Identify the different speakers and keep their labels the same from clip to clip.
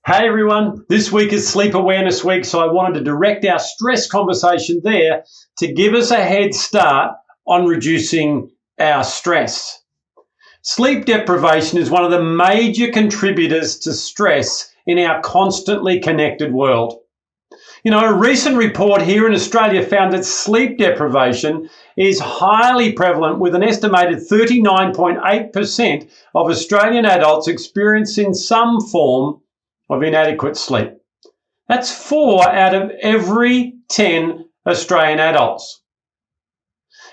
Speaker 1: Hey everyone, this week is Sleep Awareness Week, so I wanted to direct our stress conversation there to give us a head start on reducing our stress. Sleep deprivation is one of the major contributors to stress in our constantly connected world. A recent report here in Australia found that sleep deprivation is highly prevalent, with an estimated 39.8% of Australian adults experiencing some form of inadequate sleep. That's 4 out of every 10 Australian adults.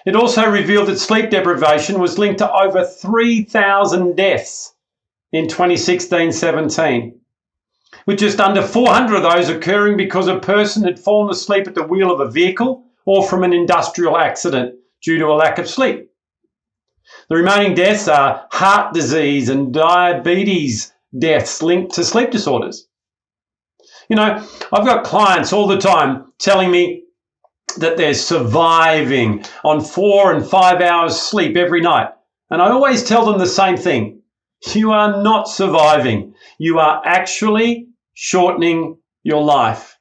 Speaker 1: It also revealed that sleep deprivation was linked to over 3,000 deaths in 2016-17, with just under 400 of those occurring because a person had fallen asleep at the wheel of a vehicle or from an industrial accident due to a lack of sleep. The remaining deaths are heart disease and diabetes deaths linked to sleep disorders. I've got clients all the time telling me that they're surviving on 4 and 5 hours sleep every night. And I always tell them the same thing. You are not surviving. You are actually shortening your life.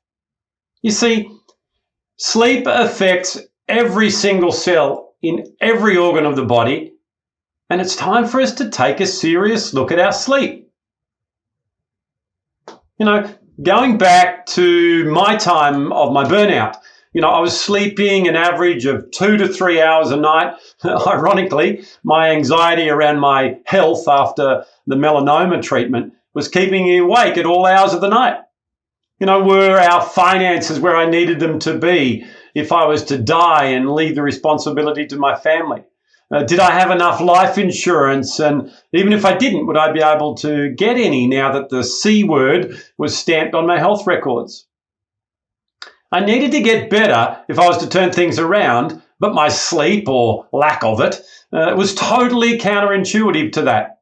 Speaker 1: You see, sleep affects every single cell in every organ of the body, and it's time for us to take a serious look at our sleep. Going back to my time of my burnout, I was sleeping an average of 2 to 3 hours a night. Ironically, my anxiety around my health after the melanoma treatment was keeping me awake at all hours of the night. Were our finances where I needed them to be if I was to die and leave the responsibility to my family? Did I have enough life insurance? And even if I didn't, would I be able to get any now that the C word was stamped on my health records? I needed to get better if I was to turn things around, but my sleep, or lack of it, was totally counterintuitive to that.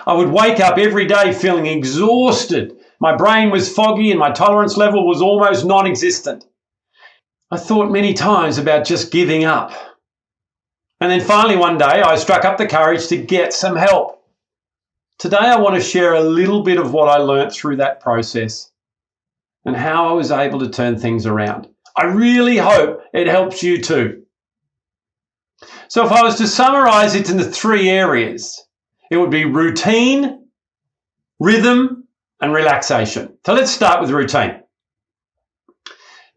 Speaker 1: I would wake up every day feeling exhausted. My brain was foggy and my tolerance level was almost non-existent. I thought many times about just giving up. And then finally one day I struck up the courage to get some help. Today I want to share a little bit of what I learnt through that process and how I was able to turn things around. I really hope it helps you too. So if I was to summarize it into 3 areas, it would be routine, rhythm, and relaxation. So let's start with routine.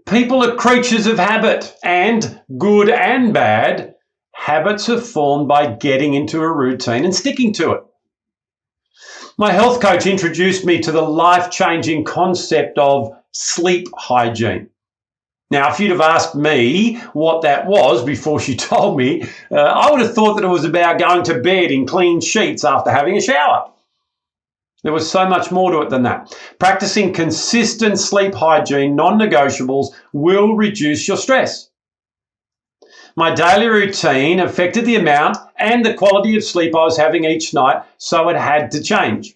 Speaker 1: People are creatures of habit, and good and bad, habits are formed by getting into a routine and sticking to it. My health coach introduced me to the life-changing concept of sleep hygiene. Now, if you'd have asked me what that was before she told me, I would have thought that it was about going to bed in clean sheets after having a shower. There was so much more to it than that. Practicing consistent sleep hygiene, non-negotiables, will reduce your stress. My daily routine affected the amount and the quality of sleep I was having each night, so it had to change.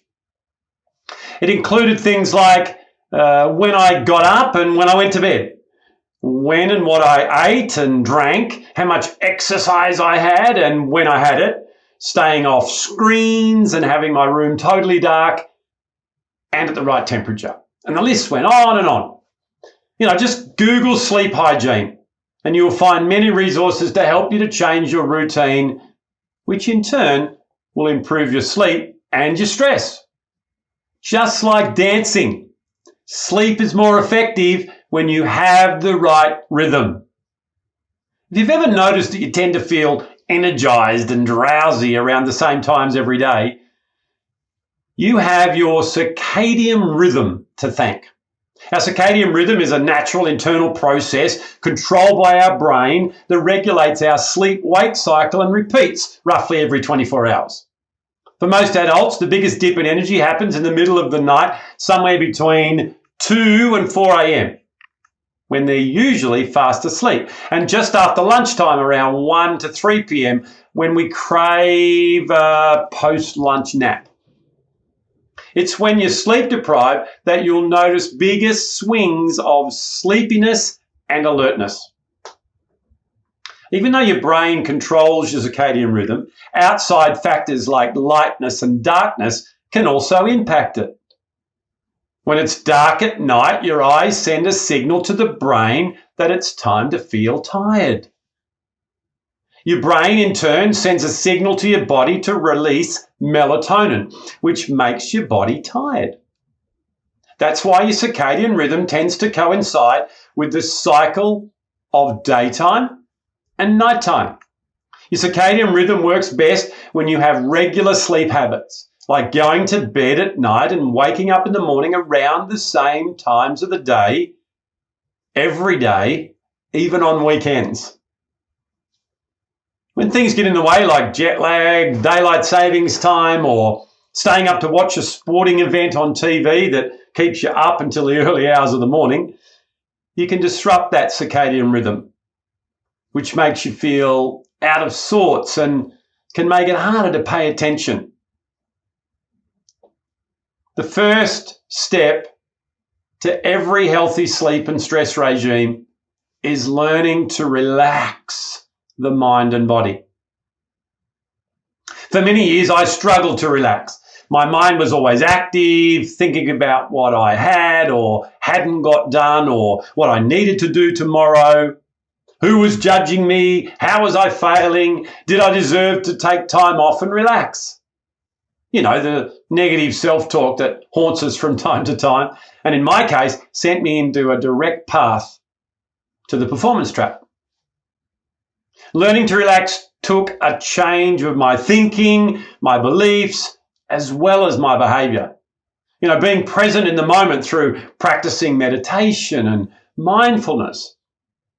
Speaker 1: It included things like when I got up and when I went to bed, when and what I ate and drank, how much exercise I had and when I had it, staying off screens and having my room totally dark and at the right temperature. And the list went on and on. Just Google sleep hygiene and you'll find many resources to help you to change your routine, which in turn will improve your sleep and your stress. Just like dancing, sleep is more effective when you have the right rhythm. If you've ever noticed that you tend to feel energized and drowsy around the same times every day, you have your circadian rhythm to thank. Our circadian rhythm is a natural internal process controlled by our brain that regulates our sleep-wake cycle and repeats roughly every 24 hours. For most adults, the biggest dip in energy happens in the middle of the night, somewhere between 2 and 4 a.m., when they're usually fast asleep, and just after lunchtime around 1 to 3 p.m. when we crave a post-lunch nap. It's when you're sleep deprived that you'll notice bigger swings of sleepiness and alertness. Even though your brain controls your circadian rhythm, outside factors like lightness and darkness can also impact it. When it's dark at night, your eyes send a signal to the brain that it's time to feel tired. Your brain, in turn, sends a signal to your body to release melatonin, which makes your body tired. That's why your circadian rhythm tends to coincide with the cycle of daytime and nighttime. Your circadian rhythm works best when you have regular sleep habits, like going to bed at night and waking up in the morning around the same times of the day, every day, even on weekends. When things get in the way, like jet lag, daylight savings time, or staying up to watch a sporting event on TV that keeps you up until the early hours of the morning, you can disrupt that circadian rhythm, which makes you feel out of sorts and can make it harder to pay attention. The first step to every healthy sleep and stress regime is learning to relax the mind and body. For many years, I struggled to relax. My mind was always active, thinking about what I had or hadn't got done or what I needed to do tomorrow. Who was judging me? How was I failing? Did I deserve to take time off and relax? You know, the negative self-talk that haunts us from time to time, and in my case, sent me into a direct path to the performance trap. Learning to relax took a change of my thinking, my beliefs, as well as my behavior. You know, being present in the moment through practicing meditation and mindfulness,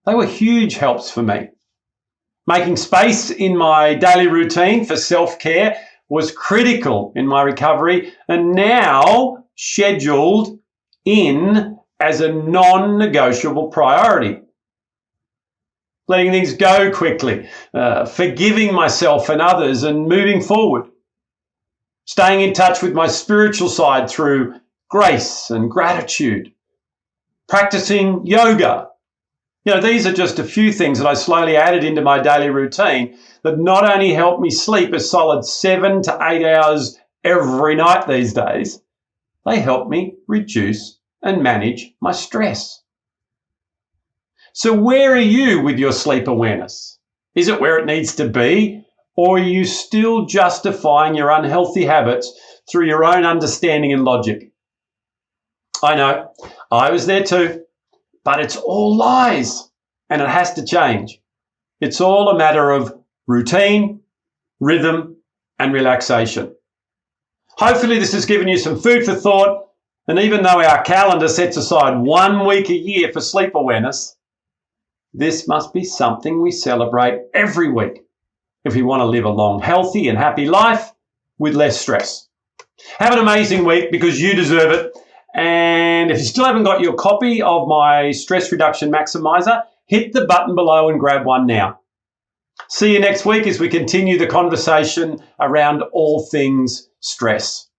Speaker 1: they were huge helps for me. Making space in my daily routine for self-care was critical in my recovery and now scheduled in as a non-negotiable priority. Letting things go quickly, forgiving myself and others and moving forward. Staying in touch with my spiritual side through grace and gratitude. Practicing yoga. You know, these are just a few things that I slowly added into my daily routine that not only help me sleep a solid 7 to 8 hours every night these days, they help me reduce and manage my stress. So where are you with your sleep awareness? Is it where it needs to be, or are you still justifying your unhealthy habits through your own understanding and logic? I know, I was there too, but it's all lies and it has to change. It's all a matter of routine, rhythm, and relaxation. Hopefully this has given you some food for thought, and even though our calendar sets aside 1 week a year for sleep awareness, this must be something we celebrate every week if we want to live a long, healthy and happy life with less stress. Have an amazing week because you deserve it. And if you still haven't got your copy of my Stress Reduction Maximizer, hit the button below and grab one now. See you next week as we continue the conversation around all things stress.